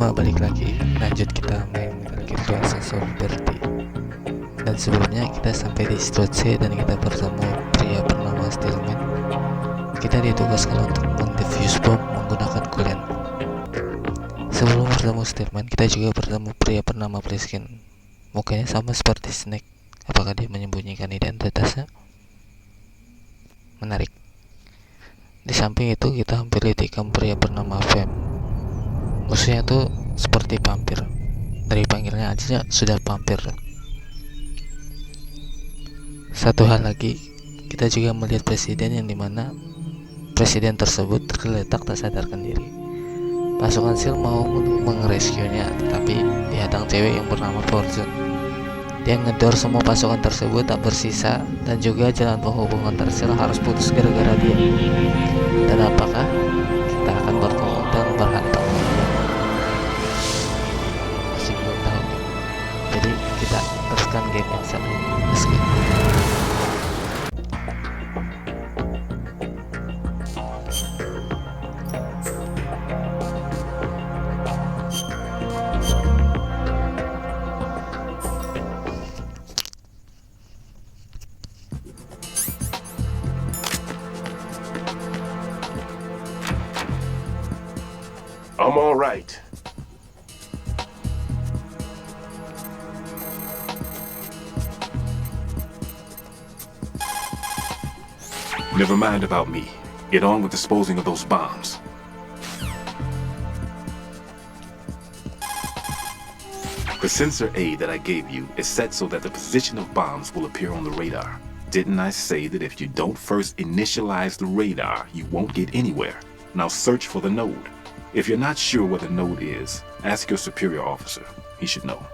terima, balik lagi. Lanjut kita main virtual seperti. Dan sebelumnya kita sampai di strut C dan kita bertemu pria bernama Stillman. Kita ditugaskan untuk mendefuse bom menggunakan kalian. Sebelum bertemu Stillman, kita juga bertemu pria bernama Pliskin. Mukanya sama seperti Snake. Apakah dia menyembunyikan identitasnya? Menarik. Di samping itu kita hampir ditikam pria bernama Fem. Musuhnya tuh seperti vampir. Dari panggilnya aja sudah vampir. Satu hal lagi, kita juga melihat presiden yang dimana presiden tersebut tergeletak tak sadarkan diri. Pasukan SEAL mau mengereskuenya, tapi dihadang cewek yang bernama Fortune. Dia ngedor semua pasukan tersebut tak bersisa, dan juga jalan penghubungan SEAL harus putus gara-gara dia. Dan apakah kita akan bertemu dan berhantam? Masih belum tahu. Jadi kita teruskan game yang satu. Let's go. I'm all right. Never mind about me. Get on with disposing of those bombs. The sensor A that I gave you is set so that the position of bombs will appear on the radar. Didn't I say that if you don't first initialize the radar, you won't get anywhere? Now search for the node. If you're not sure where the node is, ask your superior officer. He should know.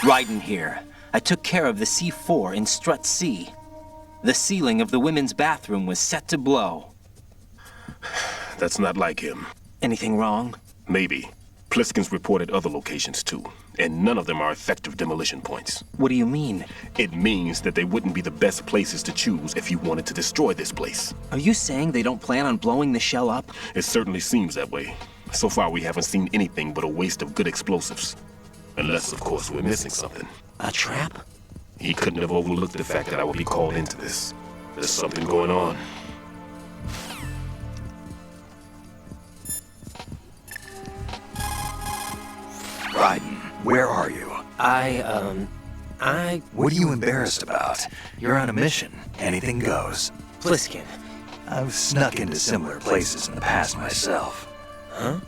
Raiden here. I took care of the C4 in strut C. The ceiling of the women's bathroom was set to blow. That's not like him. Anything wrong? Maybe. Pliskin's reported other locations too, and none of them are effective demolition points. What do you mean? It means that they wouldn't be the best places to choose if you wanted to destroy this place. Are you saying they don't plan on blowing the shell up? It certainly seems that way. So far we haven't seen anything but a waste of good explosives. Unless, of course, we're missing something. A trap? He couldn't have overlooked the fact that I would be called into this. There's something going on. Raiden, where are you? What are you embarrassed about? You're on a mission. Anything goes. Pliskin. I've snuck into similar places in the past myself. Huh?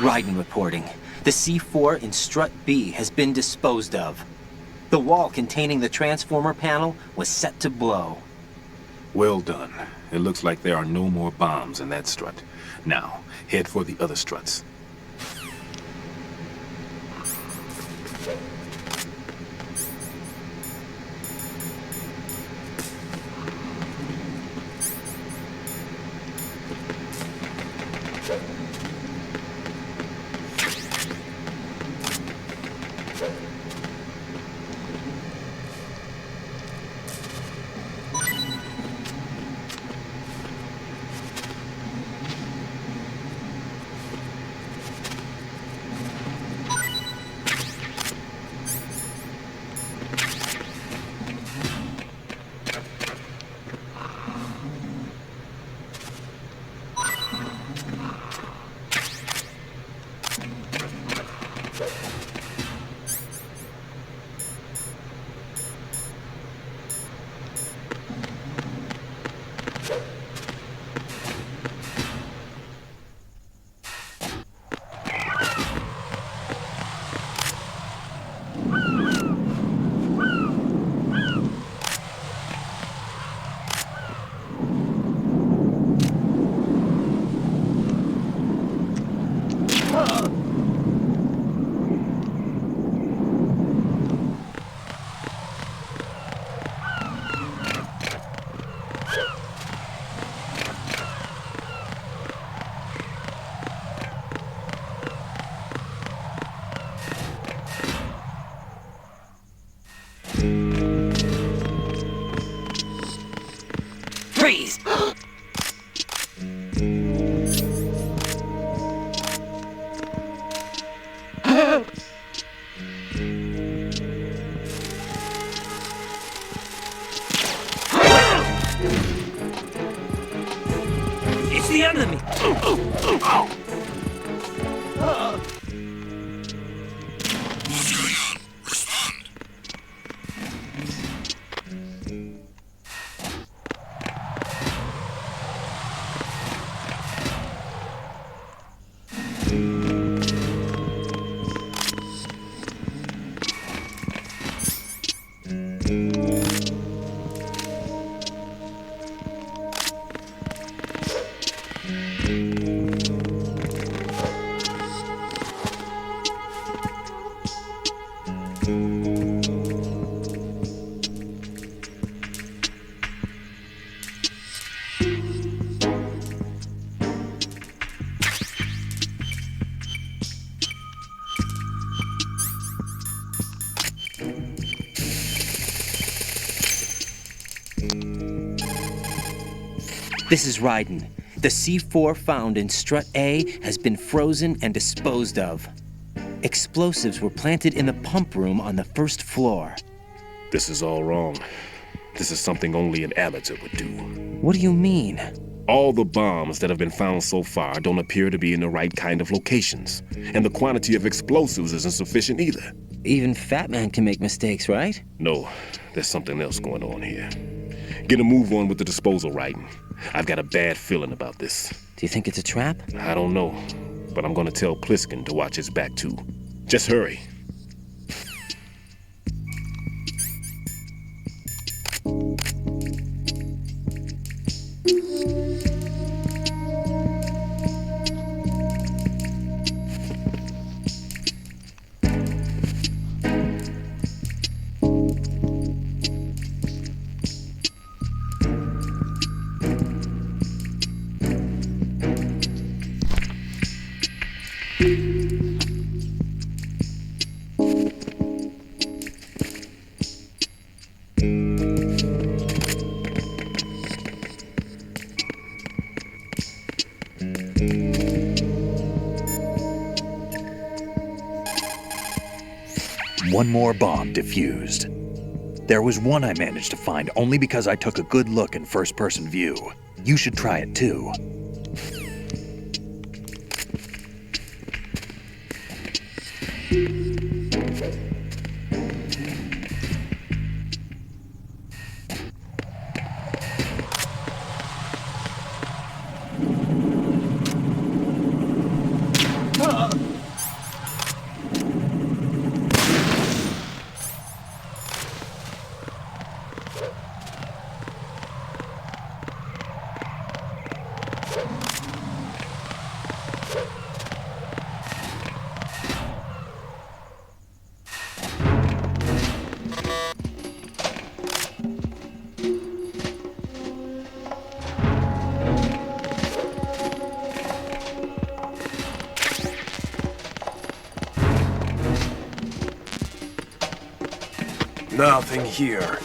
Raiden reporting. The C4 in strut B has been disposed of. The wall containing the transformer panel was set to blow. Well done. It looks like there are no more bombs in that strut. Now, head for the other struts. It's the enemy! This is Raiden. The C4 found in strut A has been frozen and disposed of. Explosives were planted in the pump room on the first floor. This is all wrong. This is something only an amateur would do. What do you mean? All the bombs that have been found so far don't appear to be in the right kind of locations. And the quantity of explosives isn't sufficient either. Even Fat Man can make mistakes, right? No, there's something else going on here. Get a move on with the disposal, Raiden. I've got a bad feeling about this. Do you think it's a trap? I don't know, but I'm gonna tell Pliskin to watch his back too. Just hurry. One more bomb defused. There was one I managed to find only because I took a good look in first-person view. You should try it too. Nothing here.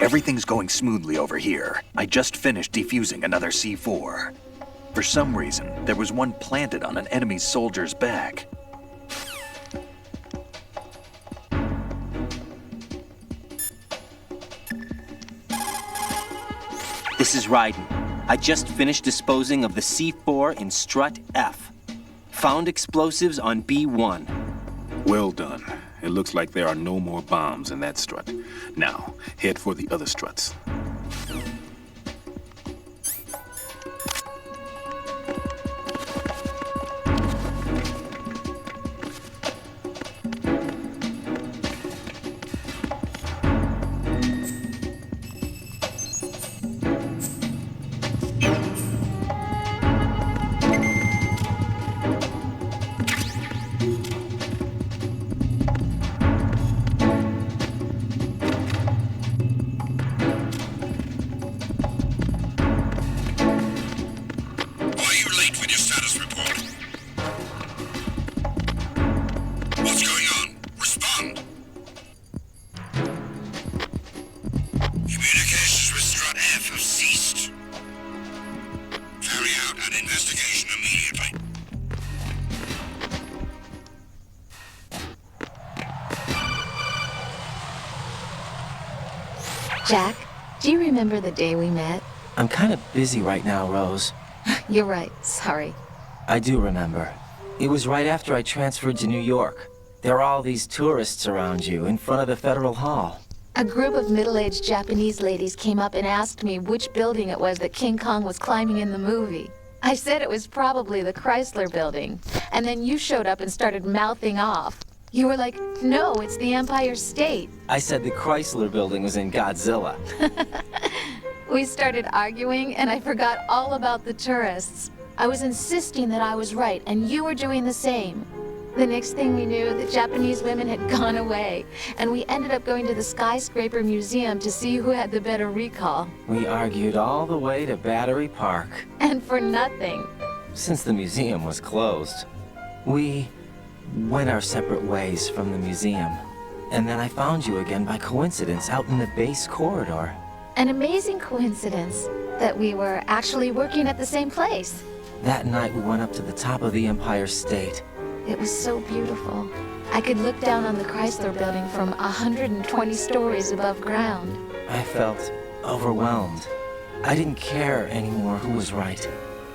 Everything's going smoothly over here. I just finished defusing another C4. For some reason, there was one planted on an enemy soldier's back. This is Raiden. I just finished disposing of the C4 in strut F. Found explosives on B1. Well done. It looks like there are no more bombs in that strut. Now, head for the other struts. Jack, do you remember the day we met? I'm kind of busy right now, Rose. You're right, sorry. I do remember. It was right after I transferred to New York. There are all these tourists around you in front of the Federal Hall. A group of middle-aged Japanese ladies came up and asked me which building it was that King Kong was climbing in the movie. I said it was probably the Chrysler Building, and then you showed up and started mouthing off. You were like, no, it's the Empire State. I said the Chrysler Building was in Godzilla. We started arguing, and I forgot all about the tourists. I was insisting that I was right, and you were doing the same. The next thing we knew, the Japanese women had gone away, and we ended up going to the Skyscraper Museum to see who had the better recall. We argued all the way to Battery Park. And for nothing. Since the museum was closed, we went our separate ways from the museum. And then I found you again by coincidence out in the base corridor. An amazing coincidence that we were actually working at the same place. That night we went up to the top of the Empire State. It was so beautiful. I could look down on the Chrysler Building from 120 stories above ground. I felt overwhelmed. I didn't care anymore who was right.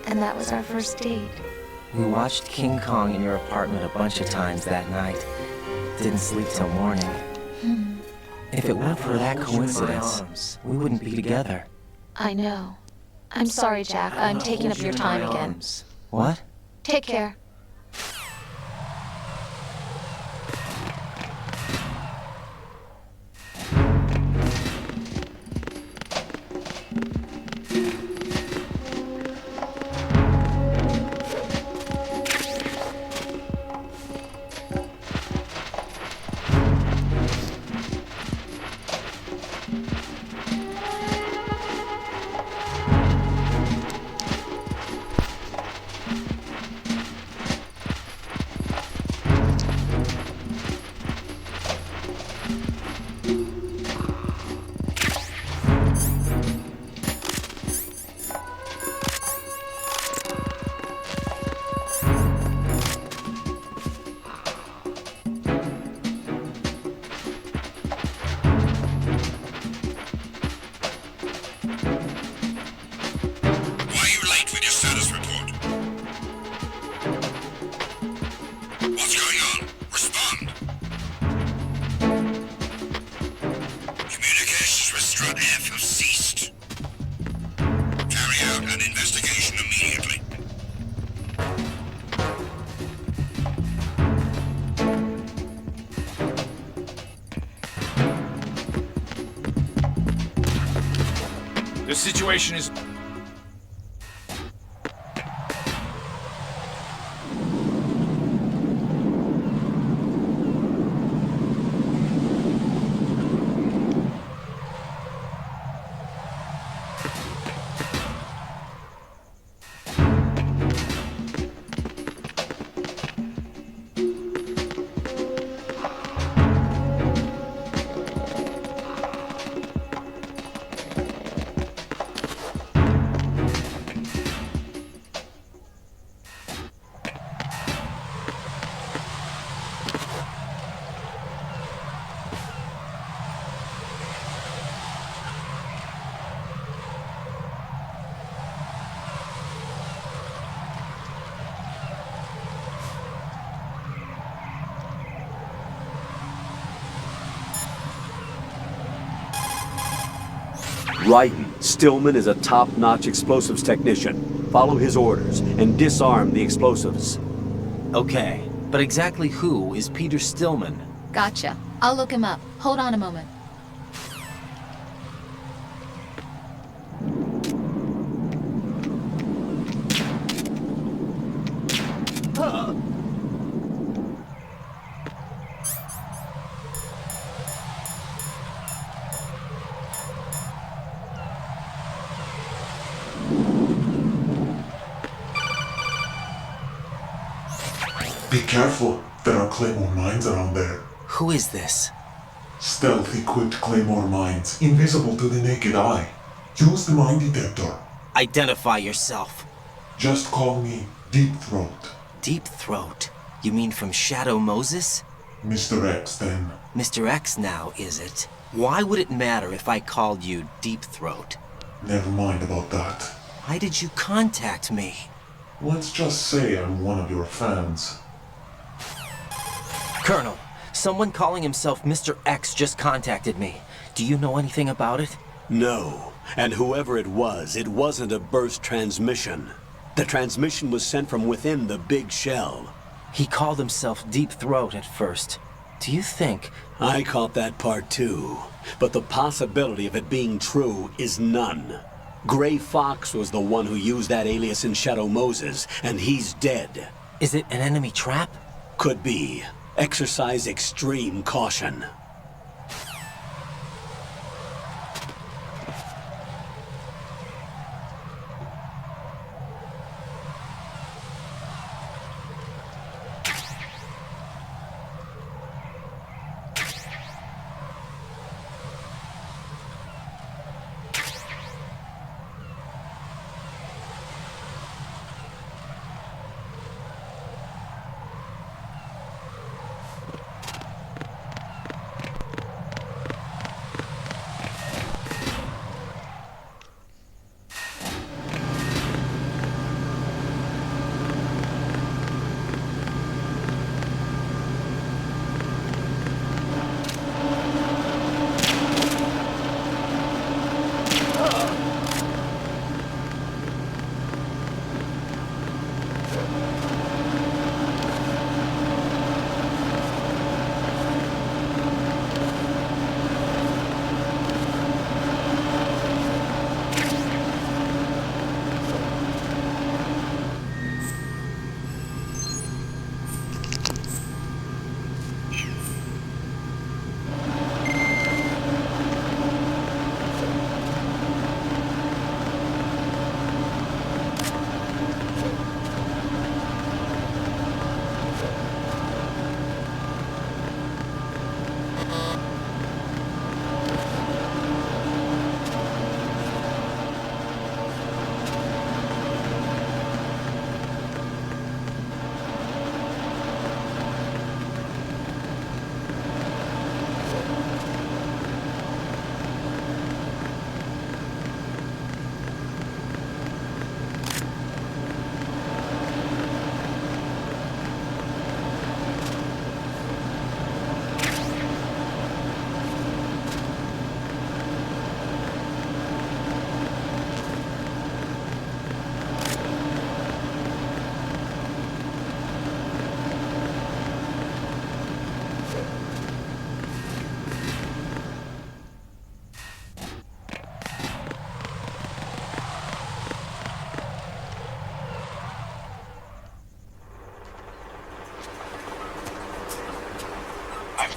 And that was our first date. We watched King Kong in your apartment a bunch of times that night. Didn't sleep till morning. If it weren't for that coincidence, we wouldn't be together. I know. I'm sorry, Jack. I'm taking up your time again. What? Take care. The situation is... Right. Stillman is a top-notch explosives technician. Follow his orders and disarm the explosives. Okay, but exactly who is Peter Stillman? Gotcha. I'll look him up. Hold on a moment. Be careful, there are claymore mines around there. Who is this? Stealth-equipped claymore mines, invisible to the naked eye. Use the mine detector. Identify yourself. Just call me Deep Throat. Deep Throat? You mean from Shadow Moses? Mr. X, then. Mr. X now, is it? Why would it matter if I called you Deep Throat? Never mind about that. Why did you contact me? Let's just say I'm one of your fans. Colonel, someone calling himself Mr. X just contacted me. Do you know anything about it? No. And whoever it wasn't a burst transmission. The transmission was sent from within the big shell. He called himself Deep Throat at first. Do you think... I caught that part too. But the possibility of it being true is none. Gray Fox was the one who used that alias in Shadow Moses, and he's dead. Is it an enemy trap? Could be. Exercise extreme caution.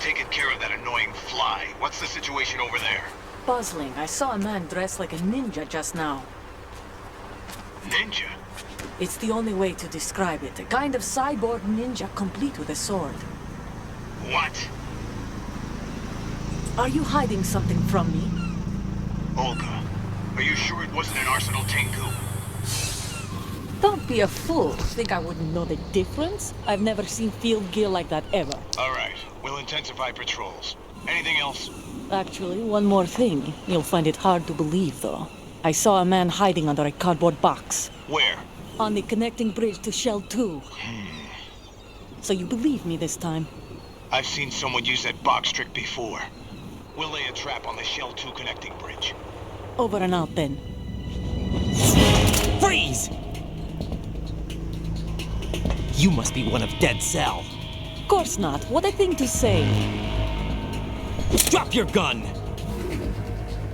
taken care of that annoying fly. What's the situation over there? Puzzling. I saw a man dressed like a ninja just now. Ninja? It's the only way to describe it. A kind of cyborg ninja complete with a sword. What? Are you hiding something from me? Olga, are you sure it wasn't an Arsenal Tengu? Don't be a fool. Think I wouldn't know the difference? I've never seen field gear like that ever. All right, we'll intensify patrols. Anything else? Actually, one more thing. You'll find it hard to believe, though. I saw a man hiding under a cardboard box. Where? On the connecting bridge to Shell 2. So you believe me this time? I've seen someone use that box trick before. We'll lay a trap on the Shell 2 connecting bridge. Over and out then. Freeze! You must be one of Dead Cell. Of course not. What a thing to say. Drop your gun!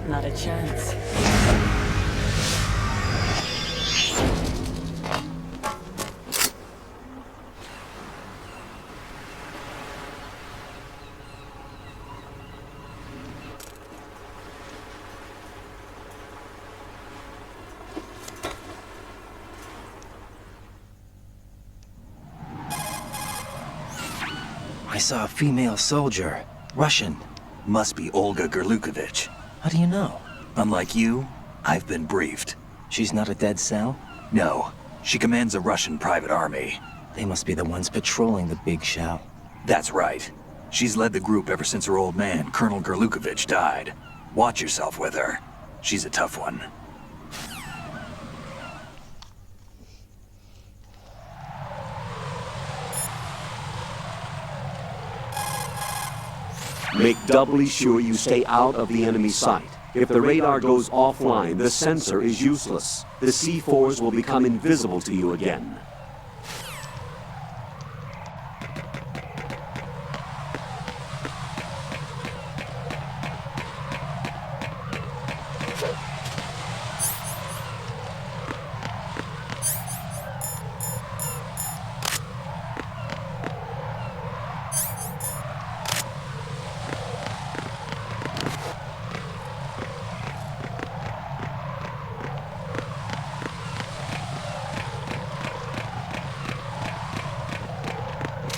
Not a chance. I saw a female soldier. Russian. Must be Olga Gerlukovich. How do you know? Unlike you, I've been briefed. She's not a Dead Cell? No, she commands a Russian private army. They must be the ones patrolling the big shell. That's right. She's led the group ever since her old man, Colonel Gerlukovich, died. Watch yourself with her. She's a tough one. Make doubly sure you stay out of the enemy sight. If the radar goes offline, the sensor is useless. The C4s will become invisible to you again.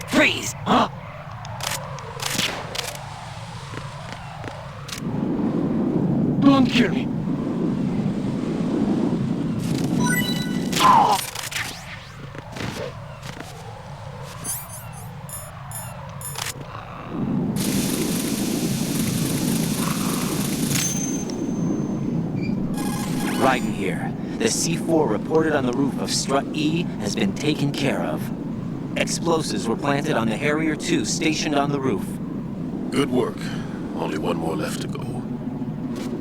Freeze! Huh? Don't kill me. Raiden here. The C4 reported on the roof of Strut E has been taken care of. Explosives were planted on the Harrier 2 stationed on the roof. Good work. Only one more left to go.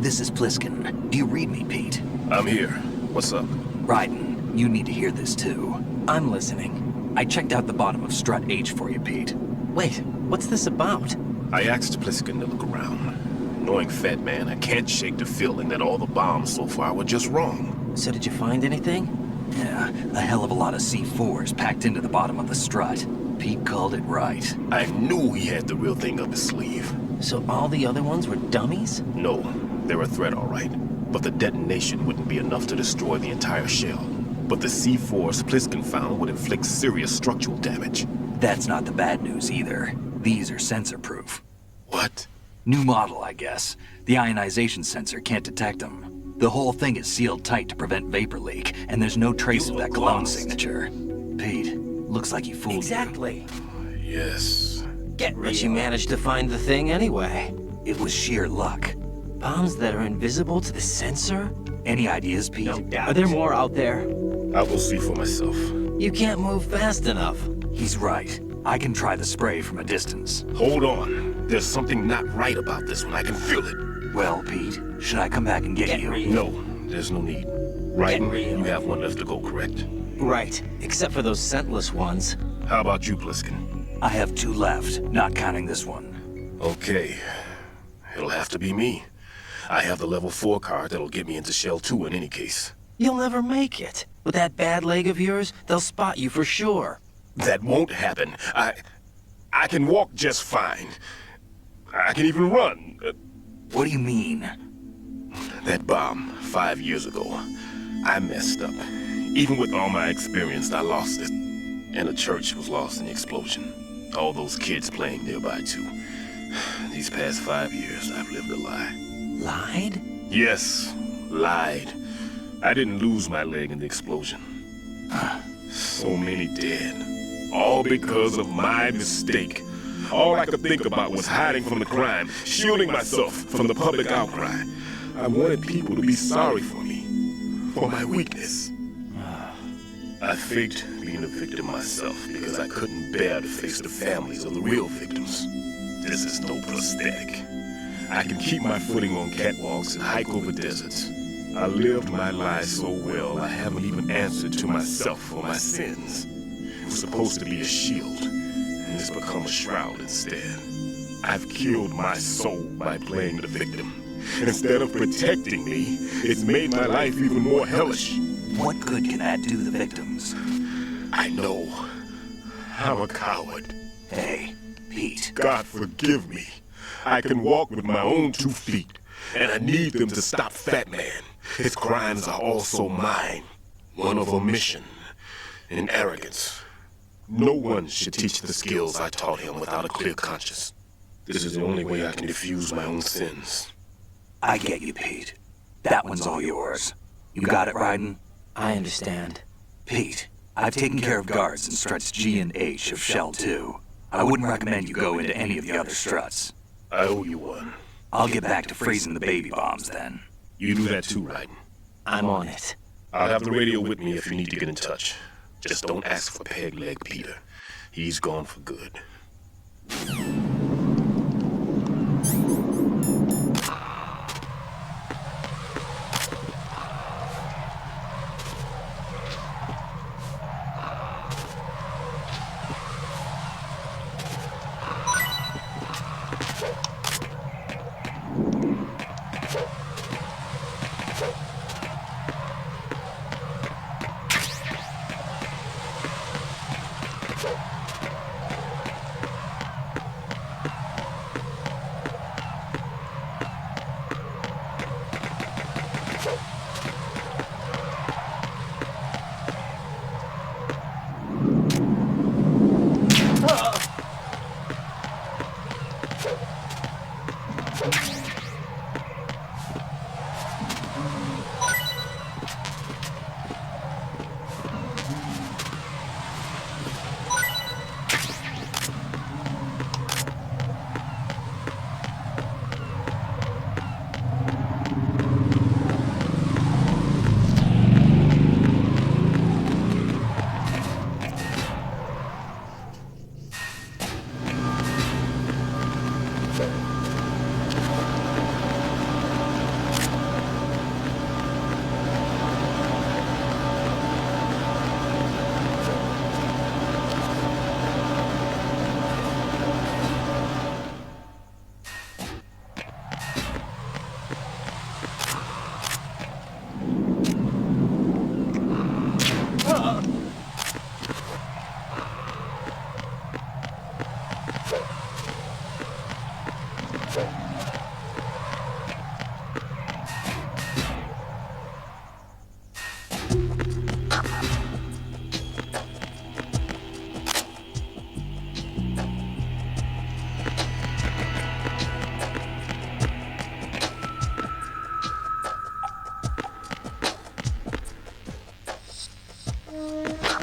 This is Pliskin. Do you read me, Pete? I'm here. What's up? Raiden, you need to hear this too. I'm listening. I checked out the bottom of Strut H for you, Pete. Wait, what's this about? I asked Pliskin to look around. Knowing Fat Man, I can't shake the feeling that all the bombs so far were just wrong. So did you find anything? Yeah, a hell of a lot of C4s packed into the bottom of the strut. Pete called it right. I knew he had the real thing up his sleeve. So all the other ones were dummies? No, they're a threat, all right. But the detonation wouldn't be enough to destroy the entire shell. But the C4s Pliskin found would inflict serious structural damage. That's not the bad news either. These are sensor-proof. What? New model, I guess. The ionization sensor can't detect them. The whole thing is sealed tight to prevent vapor leak, and there's no trace of that cologne signature. Pete, looks like you fooled Exactly. Yes. Get real. But you managed to find the thing anyway. It was sheer luck. Bombs that are invisible to the sensor? Any ideas, Pete? No doubt. Are there more out there? I will see for myself. You can't move fast enough. He's right. I can try the spray from a distance. Hold on. There's something not right about this one. I can feel it. Well, Pete, should I come back and get you? Real. No, there's no need. Raiden, you have one left to go, correct? Right, except for those scentless ones. How about you, Pliskin? I have 2 left, not counting this one. Okay. It'll have to be me. I have the level 4 card that'll get me into Shell 2 in any case. You'll never make it. With that bad leg of yours, they'll spot you for sure. That won't happen. I can walk just fine. I can even run. What do you mean? That bomb, 5 years ago. I messed up. Even with all my experience, I lost it. And the church was lost in the explosion. All those kids playing nearby, too. These past 5 years, I've lived a lie. Lied? Yes, lied. I didn't lose my leg in the explosion. So many dead. All because of my mistake. All I could think about was hiding from the crime, shielding myself from the public outcry. I wanted people to be sorry for me, for my weakness. I faked being a victim myself because I couldn't bear to face the families of the real victims. This is no prosthetic. I can keep my footing on catwalks and hike over deserts. I lived my life so well, I haven't even answered to myself for my sins. It was supposed to be a shield, and it's become a shroud instead. I've killed my soul by playing the victim. Instead of protecting me, it's made my life even more hellish. What good can that do the victims? I know. I'm a coward. Hey, Pete. God forgive me. I can walk with my own 2 feet, and I need them to stop Fat Man. His crimes are also mine. One of omission and arrogance. No one should teach the skills I taught him without a clear conscience. This is the only way I can diffuse my own sins. I get you, Pete. That one's all yours. You got it, Raiden? I understand. Pete, I've taken care of guards in struts G and H of Shell 2. I wouldn't recommend you go into any of the other struts. I owe you one. I'll get back to freezing the baby bombs then. You do that too, Raiden. I'm on it. I'll have the radio with me if you need to get in touch. Just don't ask for Peg Leg Peter. He's gone for good.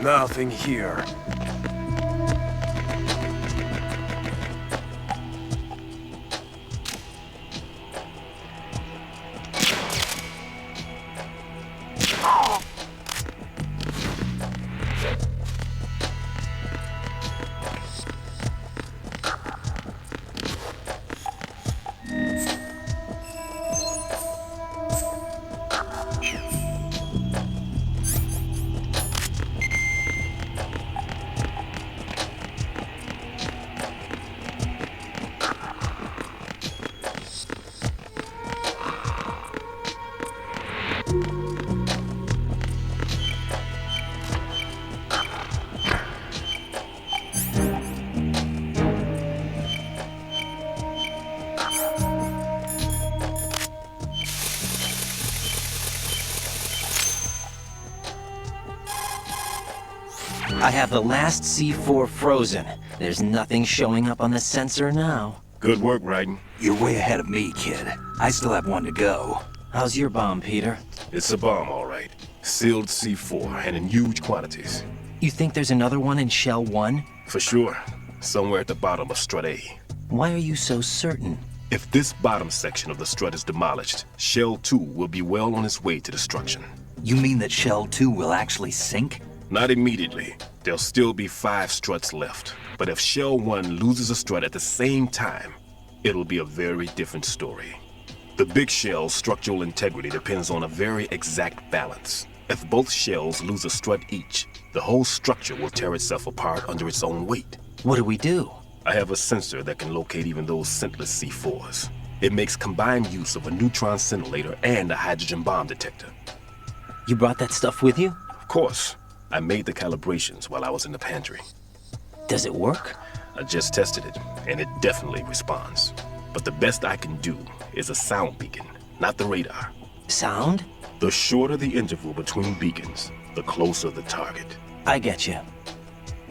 Nothing here. I have the last C4 frozen. There's nothing showing up on the sensor now. Good work, Raiden. You're way ahead of me, kid. I still have one to go. How's your bomb, Peter? It's a bomb, all right. Sealed C4 and in huge quantities. You think there's another one in Shell 1? For sure. Somewhere at the bottom of Strut A. Why are you so certain? If this bottom section of the strut is demolished, Shell 2 will be well on its way to destruction. You mean that Shell 2 will actually sink? Not immediately. There'll still be 5 struts left. But if Shell 1 loses a strut at the same time, it'll be a very different story. The big shell's structural integrity depends on a very exact balance. If both shells lose a strut each, the whole structure will tear itself apart under its own weight. What do we do? I have a sensor that can locate even those scentless C4s. It makes combined use of a neutron scintillator and a hydrogen bomb detector. You brought that stuff with you? Of course. I made the calibrations while I was in the pantry. Does it work? I just tested it, and it definitely responds. But the best I can do is a sound beacon, not the radar. Sound? The shorter the interval between beacons, the closer the target. I get you.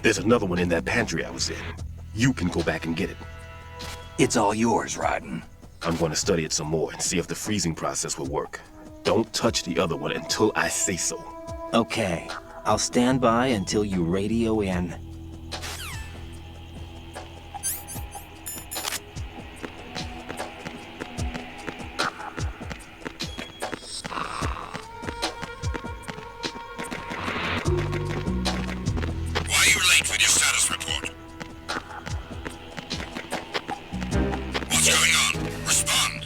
There's another one in that pantry I was in. You can go back and get it. It's all yours, Raiden. I'm going to study it some more and see if the freezing process will work. Don't touch the other one until I say so. Okay. I'll stand by until you radio in. Why are you late with your status report? What's going on? Respond.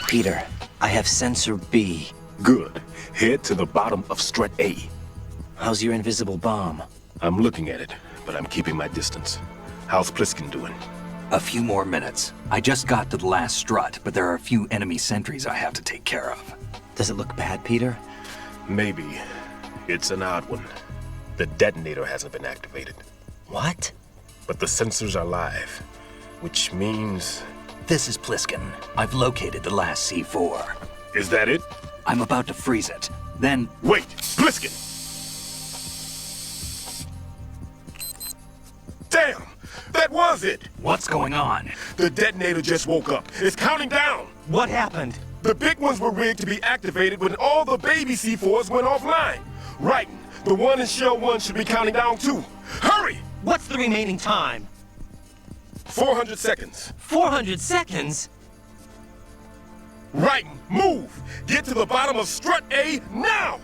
Peter, I have sensor B. Good. Head to the bottom of strut A. How's your invisible bomb? I'm looking at it, but I'm keeping my distance. How's Pliskin doing? A few more minutes. I just got to the last strut, but there are a few enemy sentries I have to take care of. Does it look bad, Peter? Maybe. It's an odd one. The detonator hasn't been activated. What? But the sensors are live, which means... This is Pliskin. I've located the last C4. Is that it? I'm about to freeze it. Then... Wait! Pliskin! Damn! That was it! What's going on? The detonator just woke up. It's counting down! What happened? The big ones were rigged to be activated when all the baby C4s went offline. Right. The one in Shell 1 should be counting down too. Hurry! What's the remaining time? 400 seconds. 400 seconds? Right. Move! Get to the bottom of strut A now!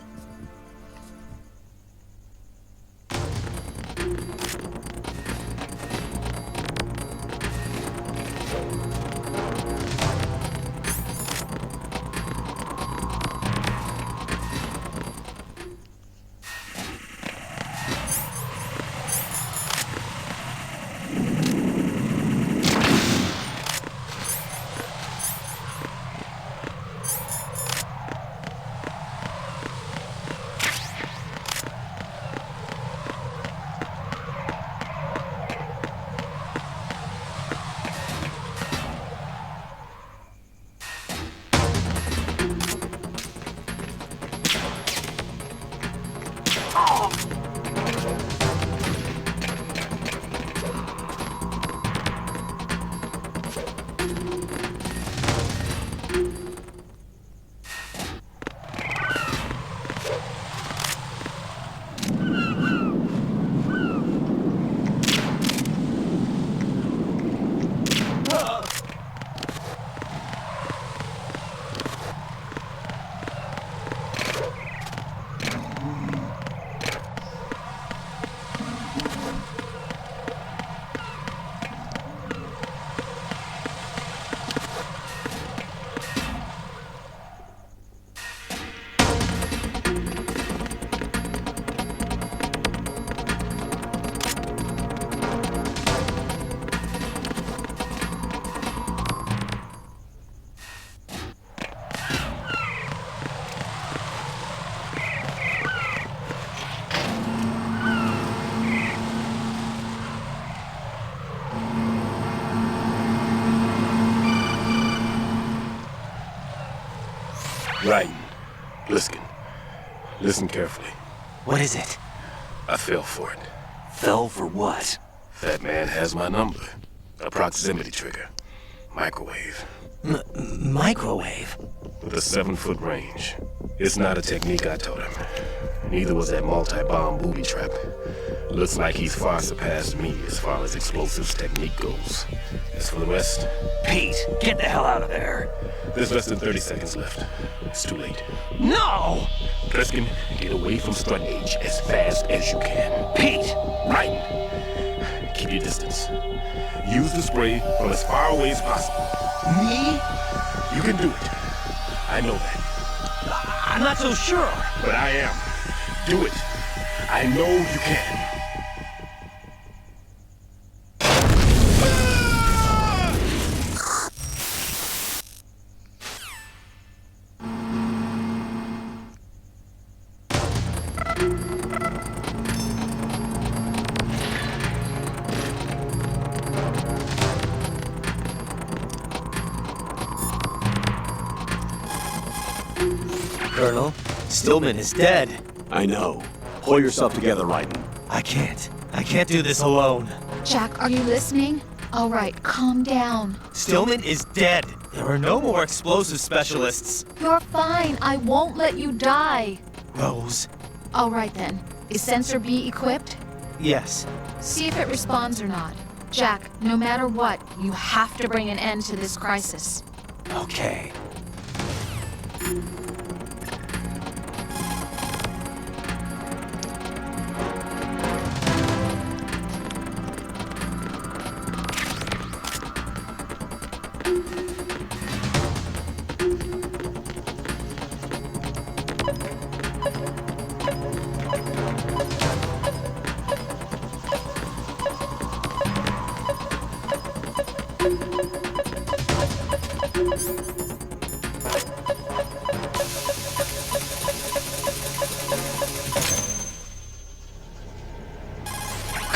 Right. Pliskin. Listen carefully. What is it? I fell for it. Fell for what? That man has my number. A proximity trigger. Microwave. Microwave? With a 7-foot range. It's not a technique I taught him. Neither was that multi-bomb booby trap. Looks like he's far surpassed me as far as explosives technique goes. As for the rest... Pete, get the hell out of there. There's less than 30 seconds left. It's too late. No! Preston, get away from Strut Age as fast as you can. Pete! Right. Keep your distance. Use the spray from as far away as possible. Me? You can do it. I know that. I'm not so sure. But I am. Do it. I know you can. Colonel, Stillman is dead. I know. Pull yourself together, Raiden. I can't. I can't do this alone. Jack, are you listening? All right, calm down. Stillman is dead. There are no more explosive specialists. You're fine. I won't let you die. Rose. All right then. Is Sensor B equipped? Yes. See if it responds or not. Jack, no matter what, you have to bring an end to this crisis. Okay.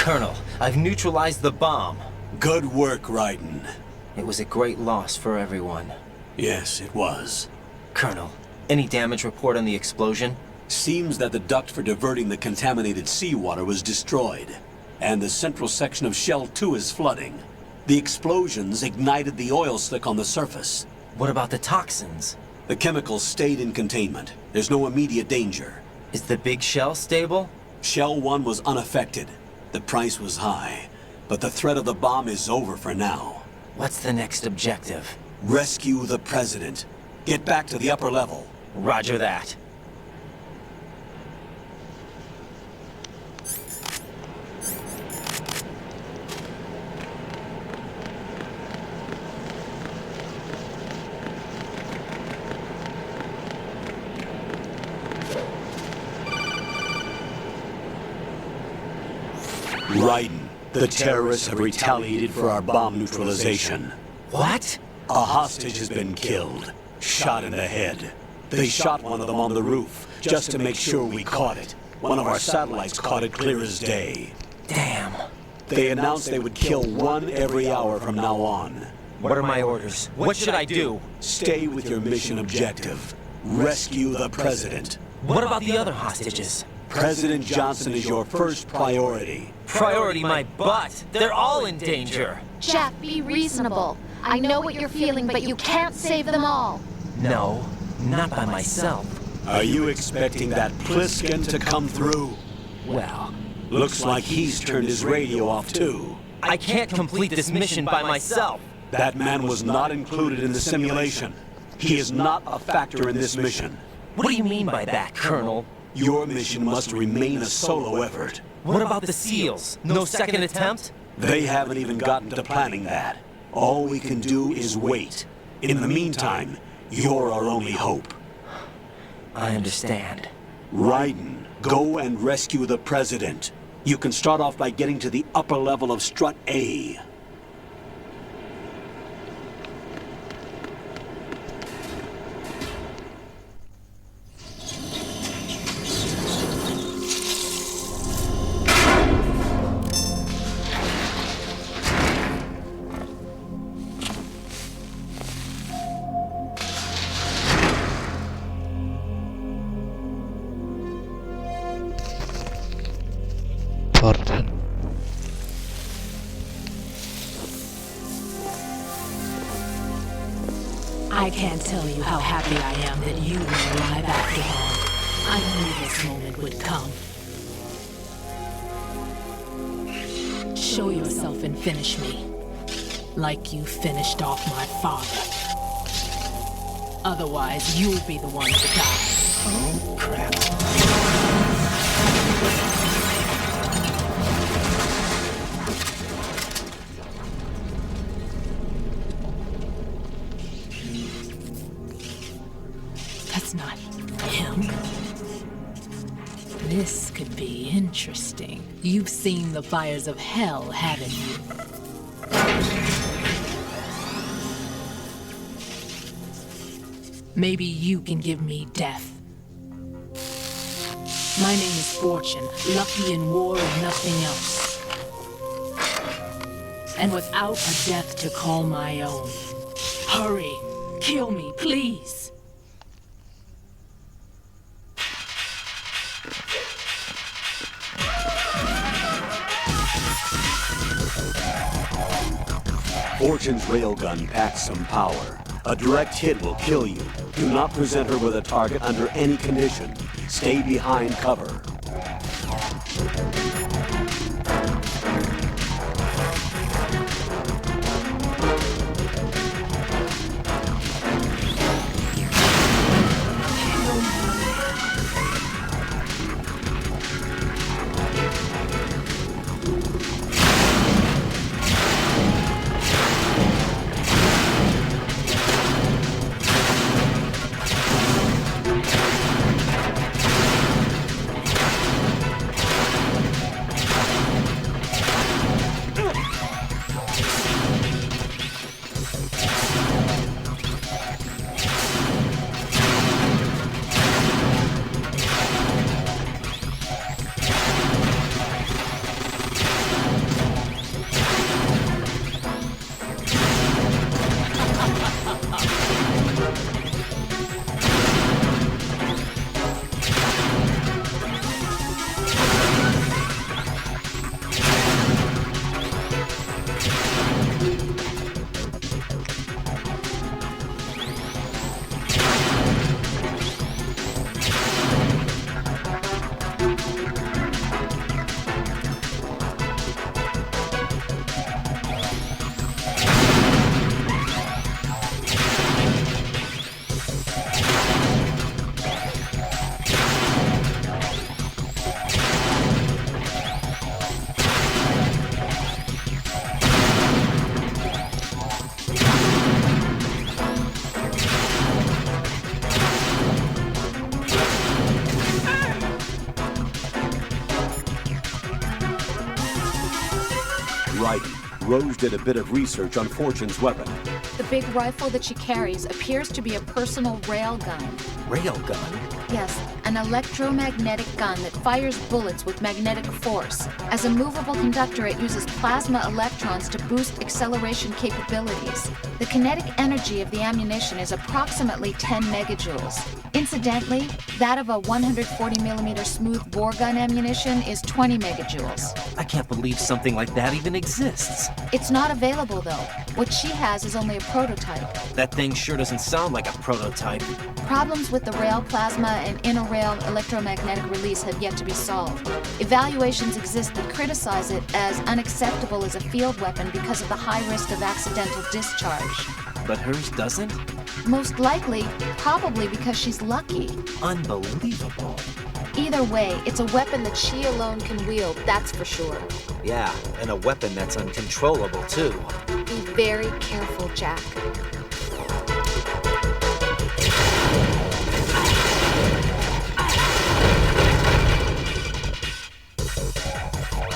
Colonel, I've neutralized the bomb. Good work, Raiden. It was a great loss for everyone. Yes, it was. Colonel, any damage report on the explosion? Seems that the duct for diverting the contaminated seawater was destroyed, and the central section of Shell 2 is flooding. The explosions ignited the oil slick on the surface. What about the toxins? The chemicals stayed in containment. There's no immediate danger. Is the big shell stable? Shell 1 was unaffected. The price was high, but the threat of the bomb is over for now. What's the next objective? Rescue the President. Get back to the upper level. Roger that. Raiden, the terrorists have retaliated for our bomb neutralization. What? A hostage has been killed, shot in the head. They shot one of them on the roof, just to make sure we caught it. One of our satellites caught it clear as day. Damn. They announced they would kill one every hour from now on. What are my orders? What should I do? Stay with your mission objective. Rescue the President. What about the other hostages? President Johnson is your first priority. Priority my butt. They're all in danger. Jack, be reasonable. I know what you're feeling, but you can't save them all. No, not by myself. Are you expecting that Pliskin to come through? Well, looks like he's turned his radio off too. I can't complete this mission by myself. That man was not included in the simulation. He is not a factor in this mission. What do you mean by that, Colonel? Your mission must remain a solo effort. What about the SEALs? No second attempt? They haven't even gotten to planning that. All we can do is wait. In the meantime, you're our only hope. I understand. Raiden, go and rescue the President. You can start off by getting to the upper level of Strut A. I can't tell you how happy I am that you were alive after all. I knew this moment would come. Show yourself and finish me. Like you finished off my father. Otherwise, you'll be the one to die. Oh, crap. That's not him. This could be interesting. You've seen the fires of hell, haven't you? Maybe you can give me death. My name is Fortune, lucky in war and nothing else. And without a death to call my own. Hurry, kill me, please. Fortune's railgun packs some power. A direct hit will kill you. Do not present her with a target under any condition. Stay behind cover. Right. Rose did a bit of research on Fortune's weapon. The big rifle that she carries appears to be a personal railgun. Railgun? Yes, an electromagnetic gun that fires bullets with magnetic force. As a movable conductor, it uses plasma electrons to boost acceleration capabilities. The kinetic energy of the ammunition is approximately 10 megajoules. Incidentally, that of a 140mm smooth bore gun ammunition is 20 megajoules. I can't believe something like that even exists. It's not available, though. What she has is only a prototype. That thing sure doesn't sound like a prototype. Problems with the rail plasma and inner rail electromagnetic release have yet to be solved. Evaluations exist that criticize it as unacceptable as a field weapon because of the high risk of accidental discharge. But hers doesn't? Most likely, probably because she's lucky. Unbelievable. Either way, it's a weapon that she alone can wield, that's for sure. Yeah, and a weapon that's uncontrollable, too. Be very careful, Jack.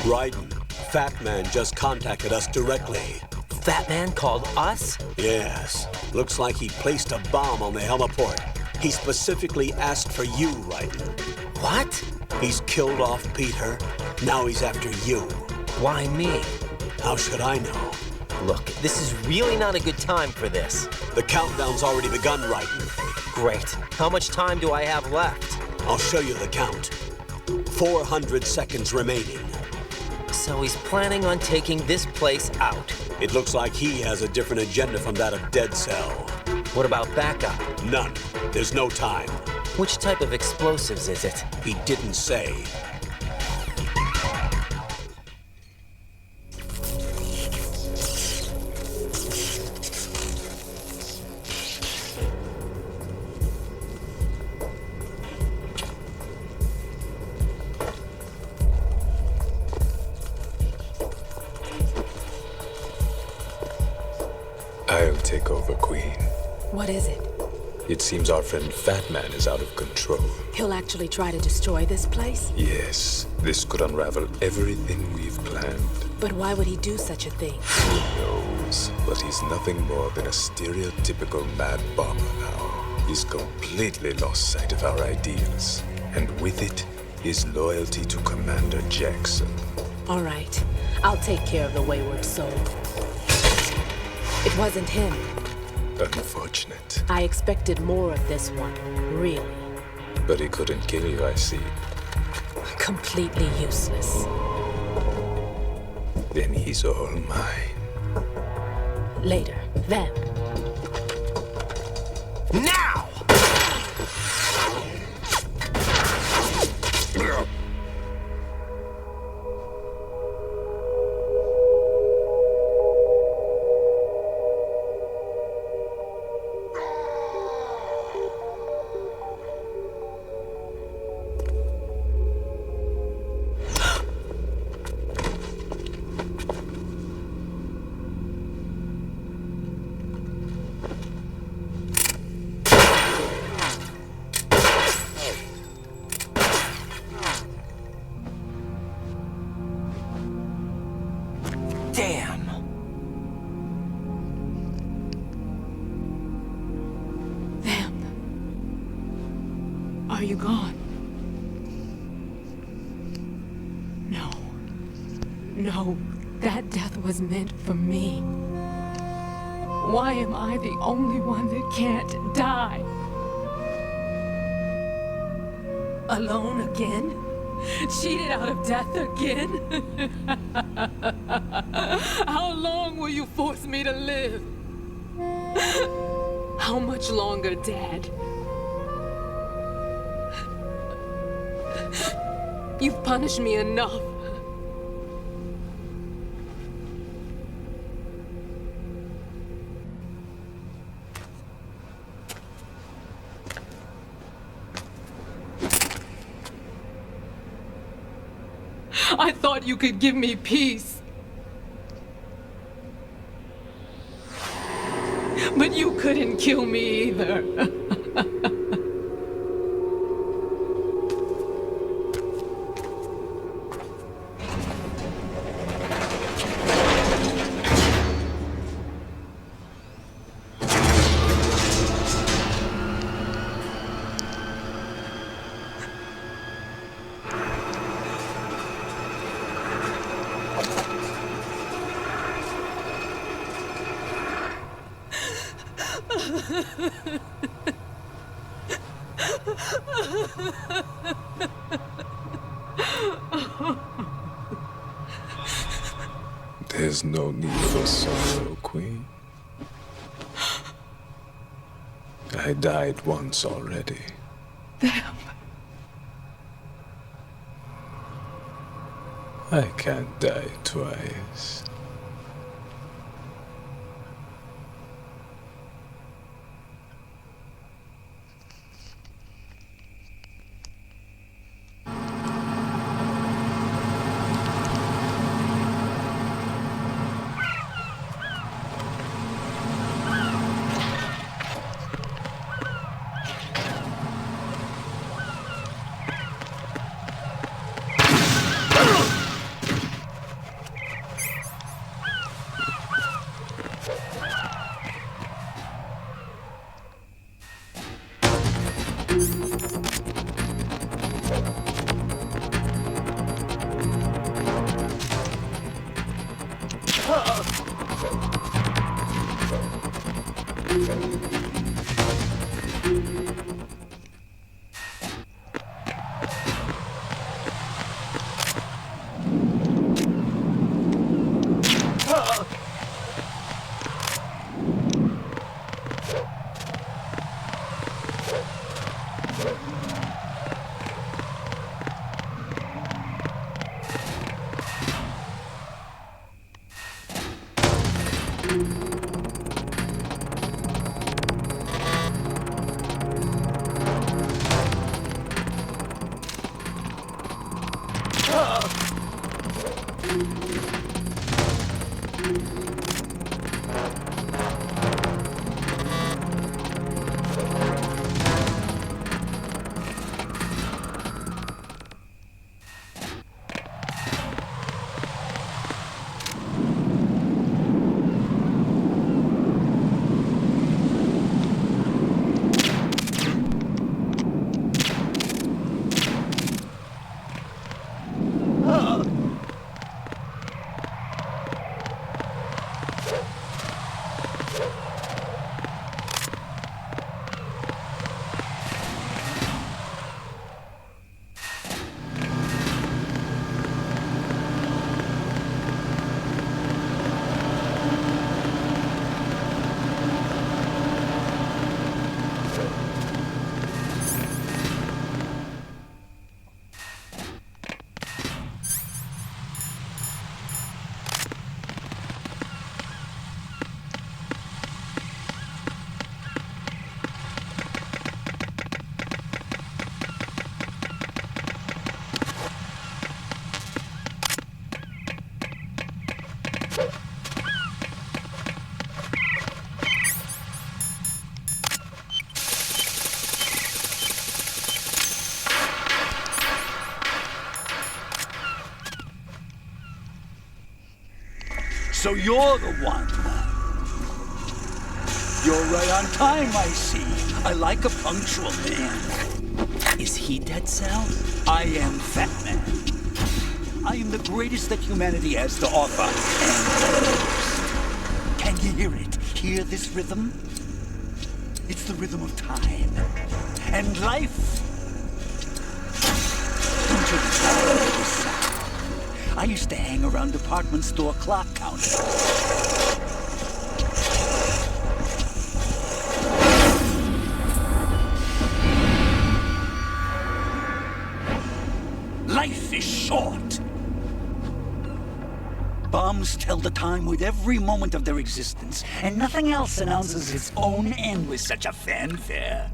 Raiden, Fat Man just contacted us directly. Fat Man called us? Yes. Looks like he placed a bomb on the heliport. He specifically asked for you, Raiden. What? He's killed off Peter. Now he's after you. Why me? How should I know? Look, this is really not a good time for this. The countdown's already begun, Raiden. Great. How much time do I have left? I'll show you the count. 400 seconds remaining. So he's planning on taking this place out. It looks like he has a different agenda from that of Dead Cell. What about backup? None. There's no time. Which type of explosives is it? He didn't say. I'll take over, Queen. What is it? It seems our friend Fat Man is out of control. He'll actually try to destroy this place? Yes, this could unravel everything we've planned. But why would he do such a thing? Who knows? But he's nothing more than a stereotypical mad bomber now. He's completely lost sight of our ideals. And with it, his loyalty to Commander Jackson. All right. I'll take care of the wayward soul. It wasn't him. Unfortunate. I expected more of this one, really. But he couldn't kill you, I see. Completely useless. Then he's all mine. Later, then. Now! Damn! Them. Are you gone? No. No, that death was meant for me. Why am I the only one that can't die? Alone again? Cheated out of death again? How long will you force me to live? How much longer, Dad? You've punished me enough. I thought you could give me peace. But you couldn't kill me either. There's no need for sorrow, Queen. I died once already. Them. I can't die twice. So you're the one. You're right on time, I see. I like a punctual man. Is he Dead Cell? I am Fat Man. I am the greatest that humanity has to offer, and the worst. Can you hear it? Hear this rhythm? It's the rhythm of time and life. Don't you love this sound? I used to hang around department store clock counters. Life is short. Bombs tell the time with every moment of their existence, and nothing else announces its own end with such a fanfare.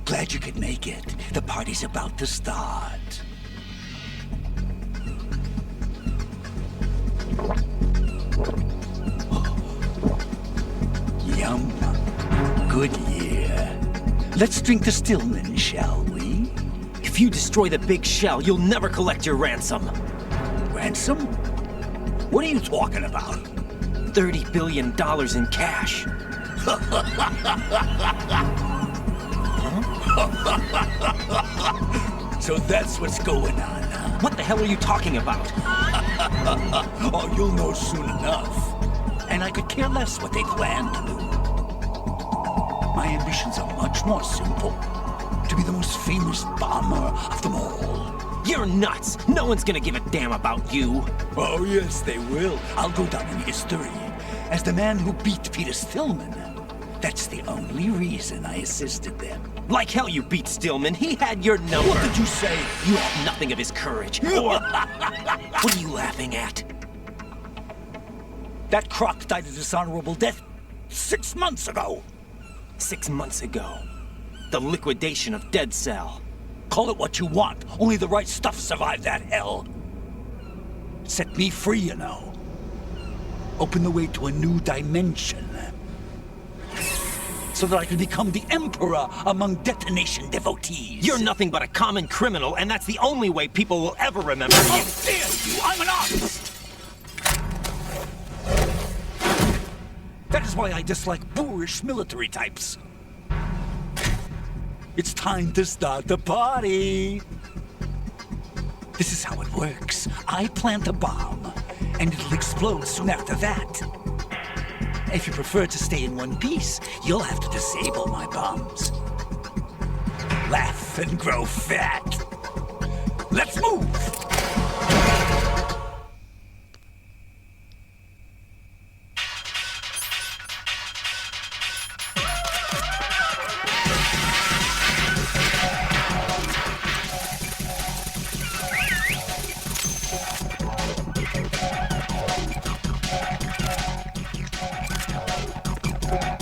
Glad you could make it. The party's about to start. Yum. Good year. Let's drink to Stillman, shall we? If you destroy the big shell, you'll never collect your ransom. Ransom? What are you talking about? $30 billion in cash. So that's what's going on, huh? What the hell are you talking about? Oh, you'll know soon enough. And I could care less what they plan to do. My ambitions are much more simple. To be the most famous bomber of them all. You're nuts! No one's gonna give a damn about you. Oh, yes, they will. I'll go down in history as the man who beat Peter Stillman. That's the only reason I assisted them. Like hell you beat Stillman. He had your number. What did you say? You have nothing of his courage. Or... What are you laughing at? That croc died a dishonorable death 6 months ago. 6 months ago. The liquidation of Dead Cell. Call it what you want. Only the right stuff survived that hell. Set me free, you know. Open the way to a new dimension. So that I can become the emperor among detonation devotees. You're nothing but a common criminal, and that's the only way people will ever remember you. How dare you! I'm an artist! That is why I dislike boorish military types. It's time to start the party. This is how it works. I plant a bomb, and it'll explode soon after that. If you prefer to stay in one piece, you'll have to disable my bombs. Laugh and grow fat. Let's move!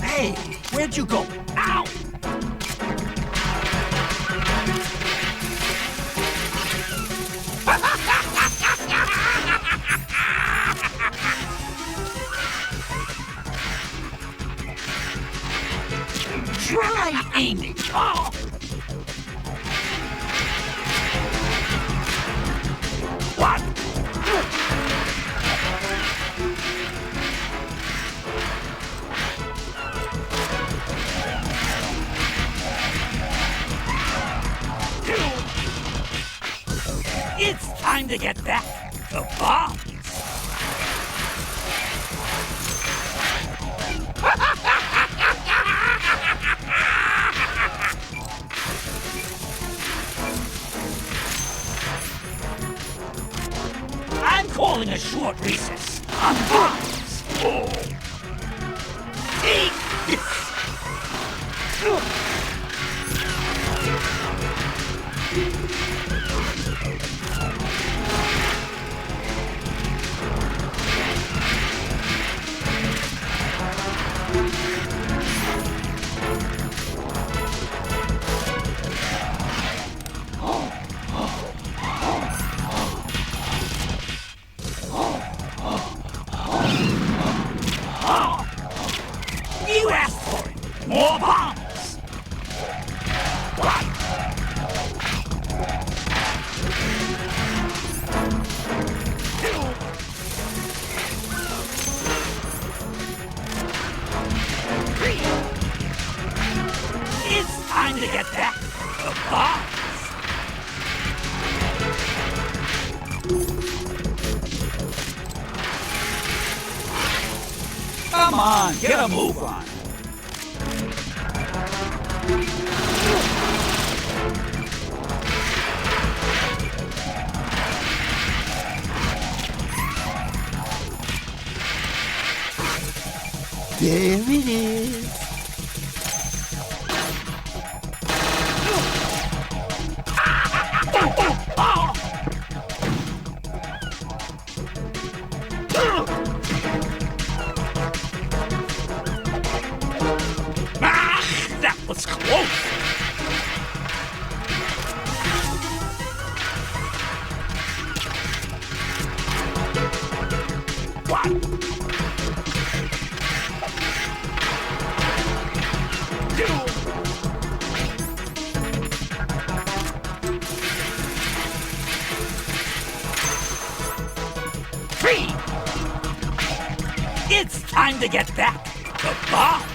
Hey, where'd you go? Ow! Try aiming. Oh! What? It's time to get back the bombs. I'm calling a short recess on bombs. Oh. Take this. You asked for it. More bombs. What? to get back the bombs. Come on, get a move on. There it is. That was close. What? It's time to get back the bombs!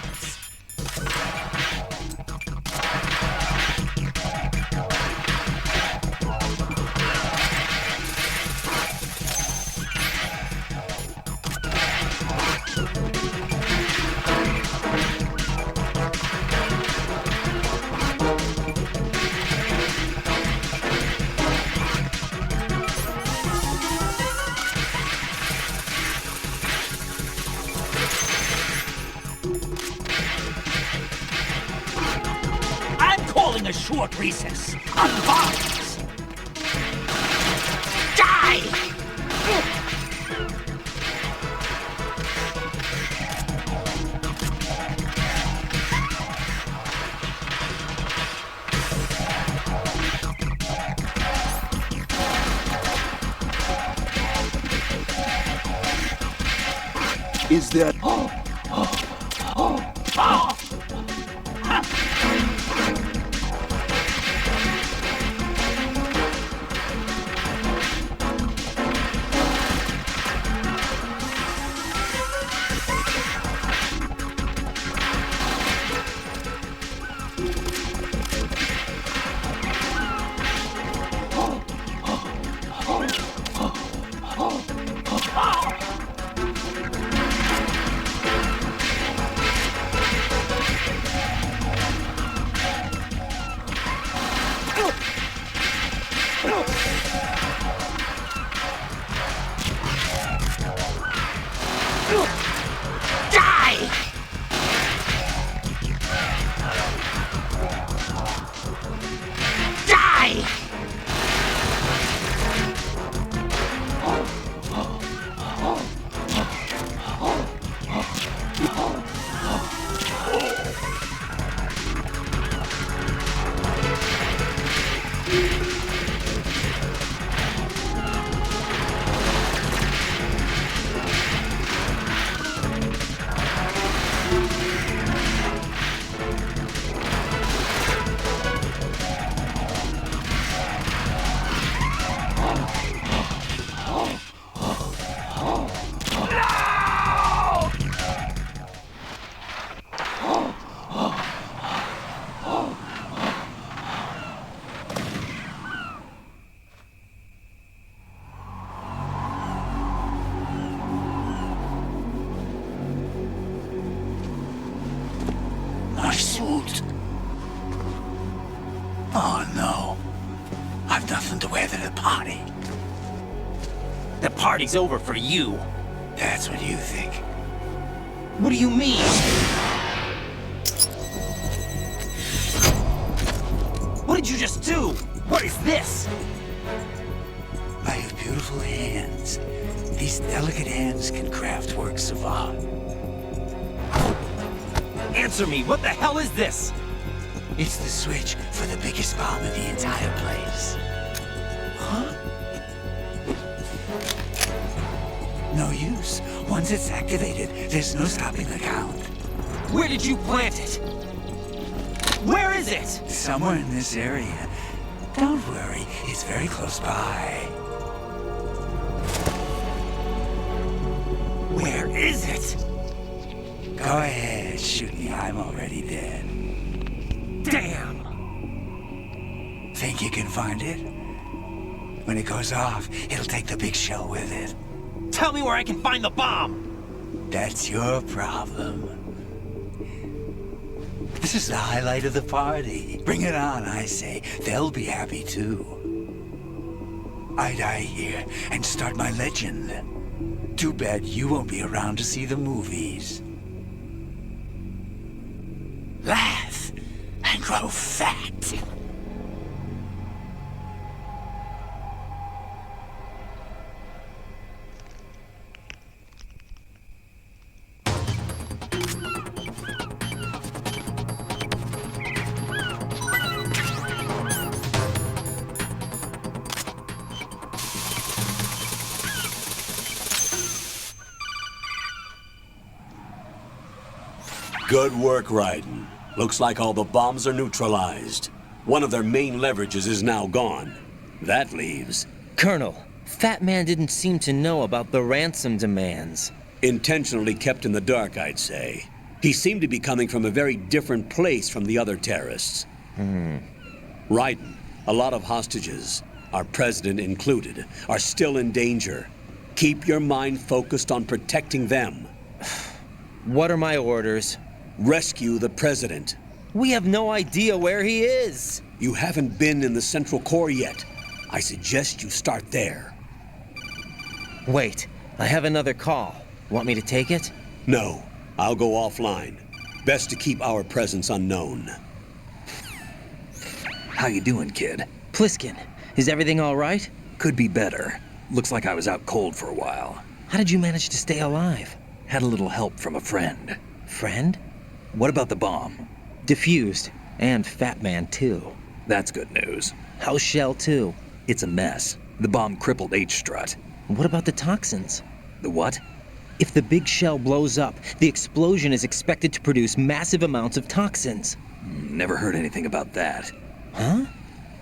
A short recess on bombs. Die! Is that... Oh no. I've nothing to wear to the party. The party's over for you. That's what you think. What do you mean? What did you just do? What is this? I have beautiful hands. These delicate hands can craft works of art. Answer me, what the hell is this? It's the switch for the biggest bomb in the entire place. Huh? No use. Once it's activated, there's no stopping the count. Where did you plant it? Where is it? Somewhere in this area. Don't worry, it's very close by. Where is it? Go ahead, shoot me. I'm already dead. Damn! Think you can find it? When it goes off, it'll take the big shell with it. Tell me where I can find the bomb! That's your problem. This is the highlight of the party. Bring it on, I say. They'll be happy too. I die here and start my legend. Too bad you won't be around to see the movies. Laugh and grow fat. Good work, Raiden. Looks like all the bombs are neutralized. One of their main leverages is now gone. That leaves... Colonel, Fat Man didn't seem to know about the ransom demands. Intentionally kept in the dark, I'd say. He seemed to be coming from a very different place from the other terrorists. Raiden, a lot of hostages, our president included, are still in danger. Keep your mind focused on protecting them. What are my orders? Rescue the president. We have no idea where he is. You haven't been in the Central Core yet. I suggest you start there. Wait, I have another call. Want me to take it? No, I'll go offline. Best to keep our presence unknown. How you doing, kid? Pliskin, is everything all right? Could be better. Looks like I was out cold for a while. How did you manage to stay alive? Had a little help from a friend. Friend? What about the bomb? Defused. And Fat Man, too. That's good news. How's Shell, too? It's a mess. The bomb crippled H-Strut. What about the toxins? The what? If the big shell blows up, the explosion is expected to produce massive amounts of toxins. Never heard anything about that. Huh?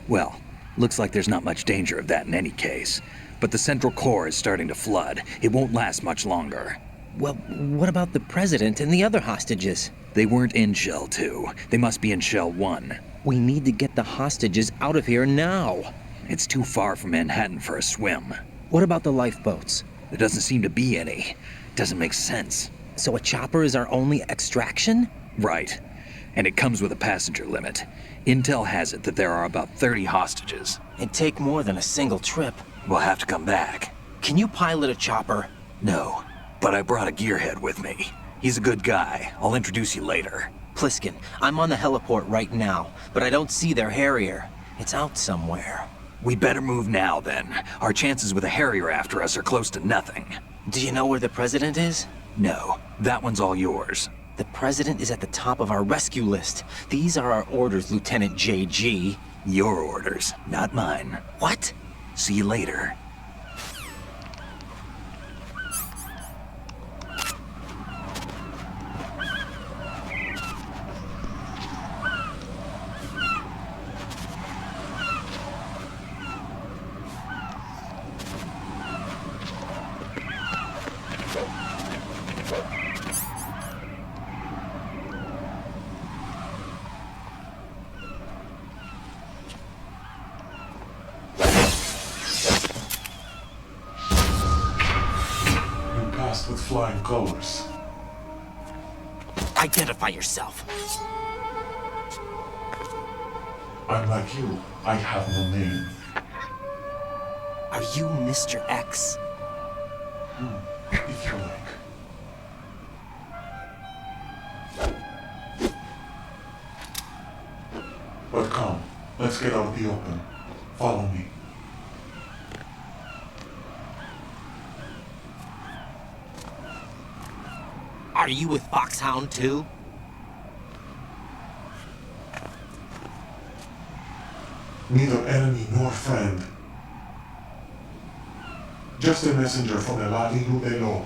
Well, looks like there's not much danger of that in any case. But the Central Core is starting to flood. It won't last much longer. Well, what about the president and the other hostages? They weren't in Shell 2. They must be in Shell 1. We need to get the hostages out of here now. It's too far from Manhattan for a swim. What about the lifeboats? There doesn't seem to be any. Doesn't make sense. So a chopper is our only extraction? Right. And it comes with a passenger limit. Intel has it that there are about 30 hostages. It'd take more than a single trip. We'll have to come back. Can you pilot a chopper? No, but I brought a gearhead with me. He's a good guy. I'll introduce you later. Pliskin, I'm on the heliport right now, but I don't see their Harrier. It's out somewhere. We better move now, then. Our chances with a Harrier after us are close to nothing. Do you know where the president is? No, that one's all yours. The president is at the top of our rescue list. These are our orders, Lieutenant JG. Your orders, not mine. What? See you later. With flying colors. Identify yourself. I'm like you. I have no name. Are you Mr. X? If you like. But come, let's get out in the open. Follow me. Are you with Foxhound too? Neither enemy nor friend. Just a messenger from Eladilu Elo.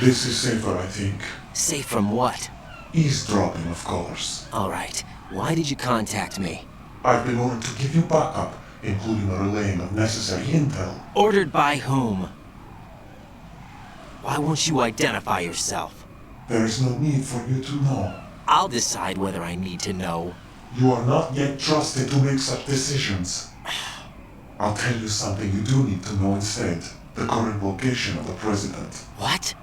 This is safer, I think. Safe from what? Eavesdropping, of course. All right. Why did you contact me? I've been ordered to give you backup, including a relaying of necessary intel. Ordered by whom? Why won't you identify yourself? There is no need for you to know. I'll decide whether I need to know. You are not yet trusted to make such decisions. I'll tell you something you do need to know instead. The current location of the president. What?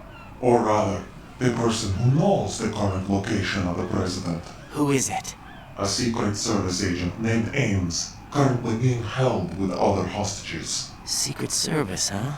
Or rather, the person who knows the current location of the president. Who is it? A Secret Service agent named Ames, currently being held with other hostages. Secret Service, huh?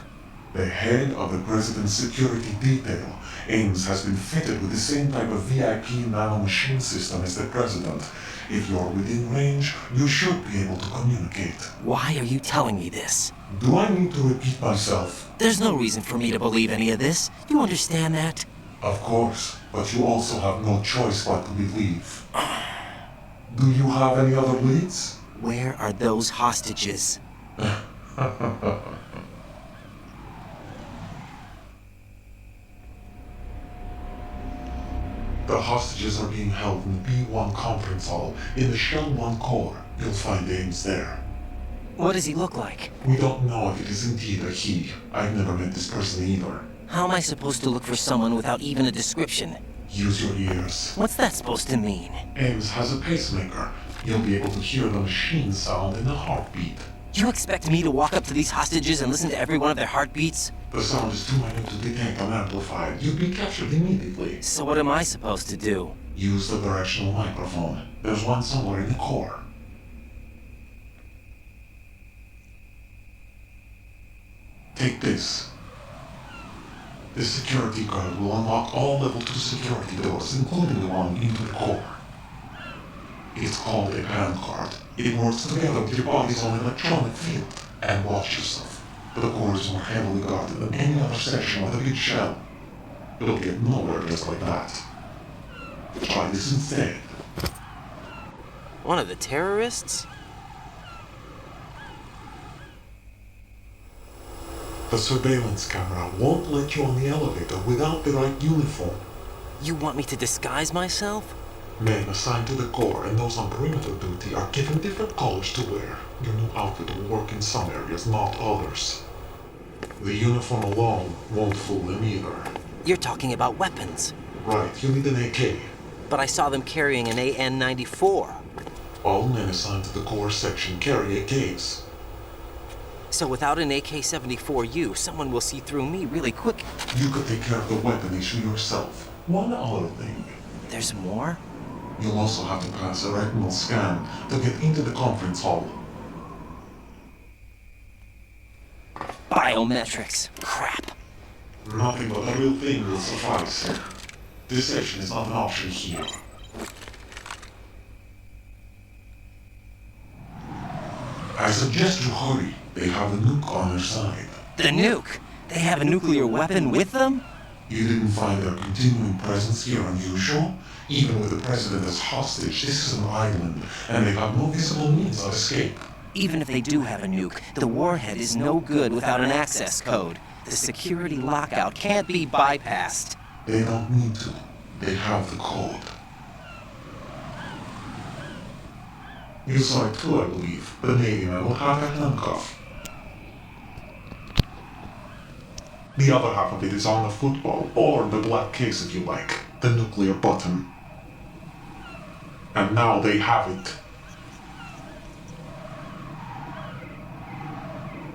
The head of the president's security detail, Ames has been fitted with the same type of VIP nanomachine system as the president. If you're within range, you should be able to communicate. Why are you telling me this? Do I need to repeat myself? There's no reason for me to believe any of this. You understand that? Of course, but you also have no choice but to believe. Do you have any other leads? Where are those hostages? The hostages are being held in the B1 conference hall in the Shell 1 core. You'll find Ames there. What does he look like? We don't know if it is indeed a he. I've never met this person either. How am I supposed to look for someone without even a description? Use your ears. What's that supposed to mean? Ames has a pacemaker. You'll be able to hear the machine sound in a heartbeat. You expect me to walk up to these hostages and listen to every one of their heartbeats? The sound is too minute to detect unamplified. You'll be captured immediately. So what am I supposed to do? Use the directional microphone. There's one somewhere in the core. Take this. This security card will unlock all level 2 security doors, including the one into the core. It's called a PAN card. It works together with your body's own electronic field. And watch yourself. The core is more heavily guarded than any other section of the big shell. You'll get nowhere just like that. Try this instead. One of the terrorists? The surveillance camera won't let you on the elevator without the right uniform. You want me to disguise myself? Men assigned to the core and those on perimeter duty are given different colors to wear. Your new outfit will work in some areas, not others. The uniform alone won't fool them either. You're talking about weapons. Right, you need an AK. But I saw them carrying an AN-94. All men assigned to the core section carry AKs. So without an AK-74U, someone will see through me really quick. You could take care of the weapon issue yourself. One other thing. There's more? You'll also have to pass a retinal scan to get into the conference hall. Biometrics. Crap. Nothing but the real thing will suffice. Deception is not an option here. I suggest you hurry. They have a nuke on their side. The nuke? They have a nuclear weapon with them? You didn't find their continuing presence here unusual? Even with the president as hostage, this is an island, and they have no visible means of escape. Even if they do have a nuke, the warhead is no good without an access code. The security lockout can't be bypassed. They don't need to. They have the code. You saw it too, I believe. The Navy man will have a handcuff. The other half of it is on the football, or the black case if you like. The nuclear button. And now they have it.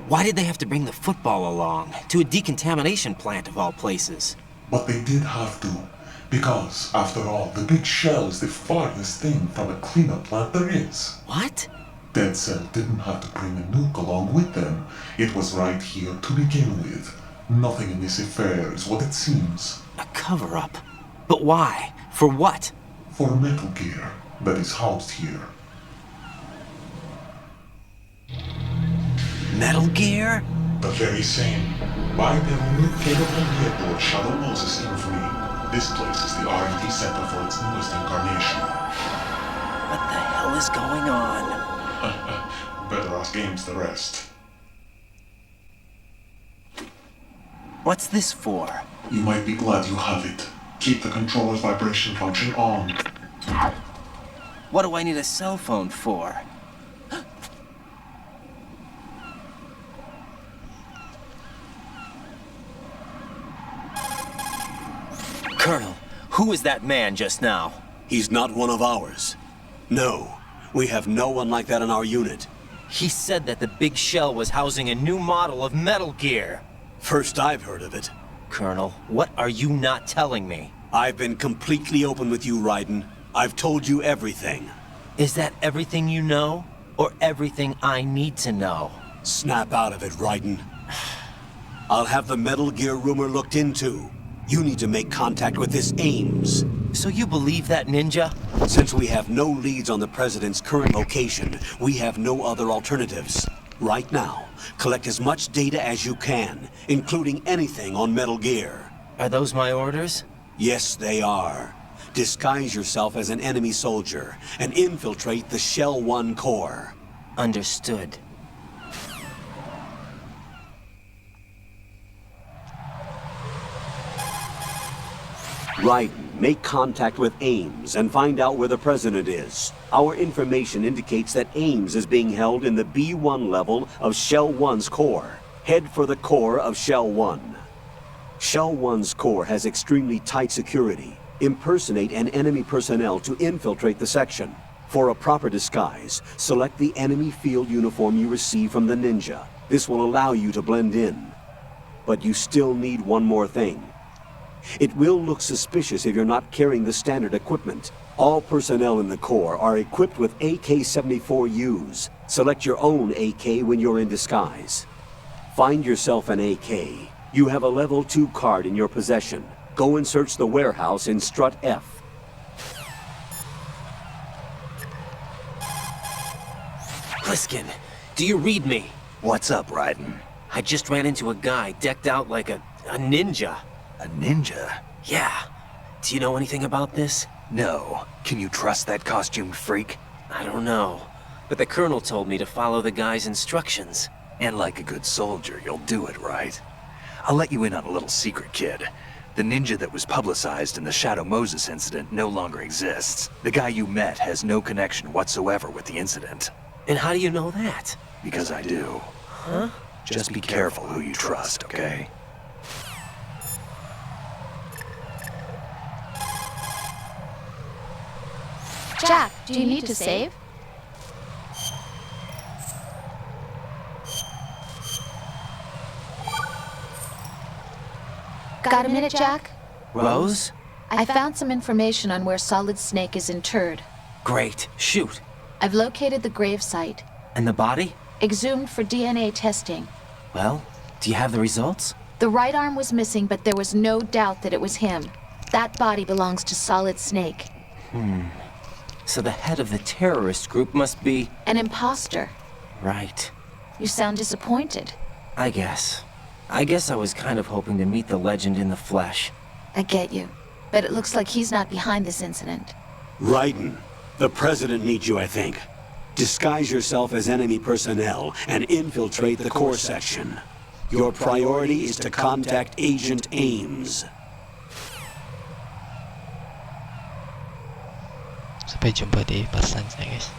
Why did they have to bring the football along? To a decontamination plant of all places. But they did have to. Because, after all, the big shell is the farthest thing from a cleanup plant there is. What? Dead Cell didn't have to bring a nuke along with them. It was right here to begin with. Nothing in this affair is what it seems. A cover-up? But why? For what? For Metal Gear that is housed here. Metal Gear? The very same. Buy them nuke capable vehicle Shadow Moses even for me. This place is the R&D center for its newest incarnation. What the hell is going on? Better ask Ames the rest. What's this for? You might be glad you have it. Keep the controller's vibration function on. What do I need a cell phone for? Who was that man just now? He's not one of ours. No, we have no one like that in our unit. He said that the big shell was housing a new model of Metal Gear. First I've heard of it. Colonel, what are you not telling me? I've been completely open with you, Raiden. I've told you everything. Is that everything you know? Or everything I need to know? Snap out of it, Raiden. I'll have the Metal Gear rumor looked into. You need to make contact with this Ames. So you believe that ninja? Since we have no leads on the President's current location, we have no other alternatives. Right now, collect as much data as you can, including anything on Metal Gear. Are those my orders? Yes, they are. Disguise yourself as an enemy soldier and infiltrate the Shell 1 core. Understood. Raiden, make contact with Ames and find out where the President is. Our information indicates that Ames is being held in the B1 level of Shell 1's core. Head for the core of Shell 1. Shell 1's core has extremely tight security. Impersonate an enemy personnel to infiltrate the section. For a proper disguise, select the enemy field uniform you receive from the ninja. This will allow you to blend in. But you still need one more thing. It will look suspicious if you're not carrying the standard equipment. All personnel in the Corps are equipped with AK-74Us. Select your own AK when you're in disguise. Find yourself an AK. You have a level 2 card in your possession. Go and search the warehouse in Strut F. Pliskin, do you read me? What's up, Raiden? I just ran into a guy decked out like a ninja. A ninja? Yeah. Do you know anything about this? No. Can you trust that costumed freak? I don't know. But the Colonel told me to follow the guy's instructions. And like a good soldier, you'll do it, right? I'll let you in on a little secret, kid. The ninja that was publicized in the Shadow Moses incident no longer exists. The guy you met has no connection whatsoever with the incident. And how do you know that? Because I do. Huh? Just be careful who you trust, okay? Jack, do you need to save? Got a minute, Jack? Rose? I found some information on where Solid Snake is interred. Great. Shoot. I've located the grave site. And the body? Exhumed for DNA testing. Well, do you have the results? The right arm was missing, but there was no doubt that it was him. That body belongs to Solid Snake. So the head of the terrorist group must be... An imposter. Right. You sound disappointed. I guess I was kind of hoping to meet the legend in the flesh. I get you. But it looks like he's not behind this incident. Raiden, the President needs you, I think. Disguise yourself as enemy personnel and infiltrate the core section. Your priority is to contact Agent Ames. Sampai jumpa di part selanjutnya, guys.